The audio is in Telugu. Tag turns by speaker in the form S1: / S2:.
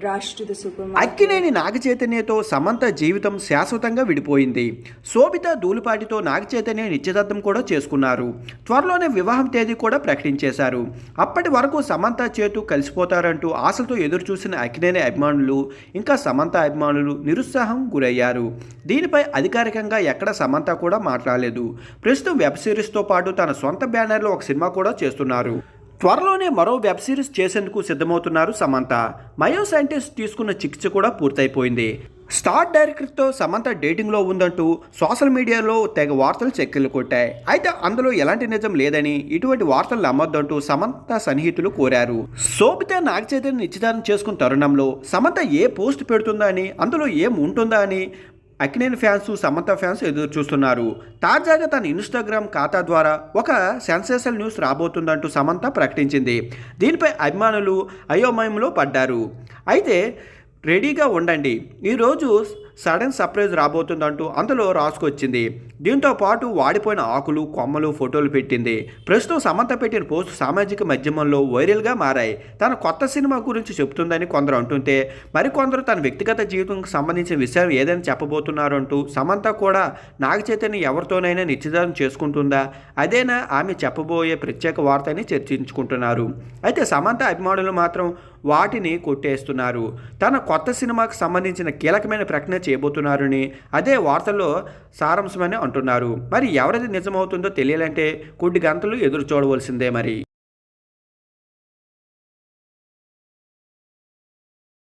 S1: Rush to the supermarket.
S2: Akkineni నాగచైతన్యతో Samantha జీవితం శాశ్వతంగా విడిపోయింది. శోభిత ధూళిపాటితో నాగచైతన్య నిశ్చితార్థం కూడా చేసుకున్నారు. త్వరలోనే వివాహం తేదీ కూడా ప్రకటించేశారు. అప్పటి వరకు సమంత చేతు కలిసిపోతారంటూ ఆశలతో ఎదురుచూసిన అక్కినేని అభిమానులు ఇంకా సమంత అభిమానులు నిరుత్సాహం గురయ్యారు. దీనిపై అధికారికంగా ఎక్కడ సమంత కూడా మాట్లాడలేదు. ప్రస్తుతం వెబ్ సిరీస్తో పాటు తన సొంత బ్యానర్లో ఒక సినిమా కూడా చేస్తున్నారు. త్వరలోనే మరో వెబ్ సిరీస్ చేసేందుకు సిద్ధమవుతున్నారు సమంత. మయో సైంటిస్ట్ తీసుకున్న చికిత్స కూడా పూర్తయిపోయింది. స్టార్ డైరెక్టర్తో సమంత డేటింగ్లో ఉందంటూ సోషల్ మీడియాలో తెగ వార్తలు చెక్కిలు కొట్టాయి. అయితే అందులో ఎలాంటి నిజం లేదని, ఇటువంటి వార్తలు నమ్మొద్దంటూ సమంత సన్నిహితులు కోరారు. శోభిత నాగచైతన్య నిశ్చితార్థం చేసుకున్న తరుణంలో సమంత ఏ పోస్ట్ పెడుతుందా అని, అందులో ఏం ఉంటుందా అని అక్కినేని ఫ్యాన్స్ సమంత ఫ్యాన్స్ ఎదురు చూస్తున్నారు. తాజాగా తన ఇన్స్టాగ్రామ్ ఖాతా ద్వారా ఒక సెన్సేషనల్ న్యూస్ రాబోతుందంటూ సమంత ప్రకటించింది. దీనిపై అభిమానులు అయోమయంలో పడ్డారు. అయితే రెడీగా ఉండండి, ఈరోజు సడన్ సర్ప్రైజ్ రాబోతుందంటూ అందులో రాసుకొచ్చింది. దీంతో పాటు వాడిపోయిన ఆకులు కొమ్మలు ఫోటోలు పెట్టింది. ప్రస్తుతం సమంత పెట్టిన పోస్ట్ సామాజిక మాధ్యమంలో వైరల్గా మారాయి. తన కొత్త సినిమా గురించి చెబుతుందని కొందరు అంటుంటే, మరికొందరు తన వ్యక్తిగత జీవితంకు సంబంధించిన విషయం ఏదైనా చెప్పబోతున్నారు అంటూ సమంత కూడా నాగచైతన్య ఎవరితోనైనా నిశ్చితార్థం చేసుకుంటుందా, అదేనా ఆమె చెప్పబోయే ప్రత్యేక వార్త అని చర్చించుకుంటున్నారు. అయితే సమంత అభిమానులు మాత్రం వాటిని కొట్టేస్తున్నారు. తన కొత్త సినిమాకు సంబంధించిన కీలకమైన ప్రకటన చేయబోతున్నారని, అదే వార్తల్లో సారాంశమని అంటున్నారు. మరి ఎవరిది నిజమవుతుందో తెలియాలంటే కొద్ది గంటలు ఎదురు చూడవలసిందే మరి.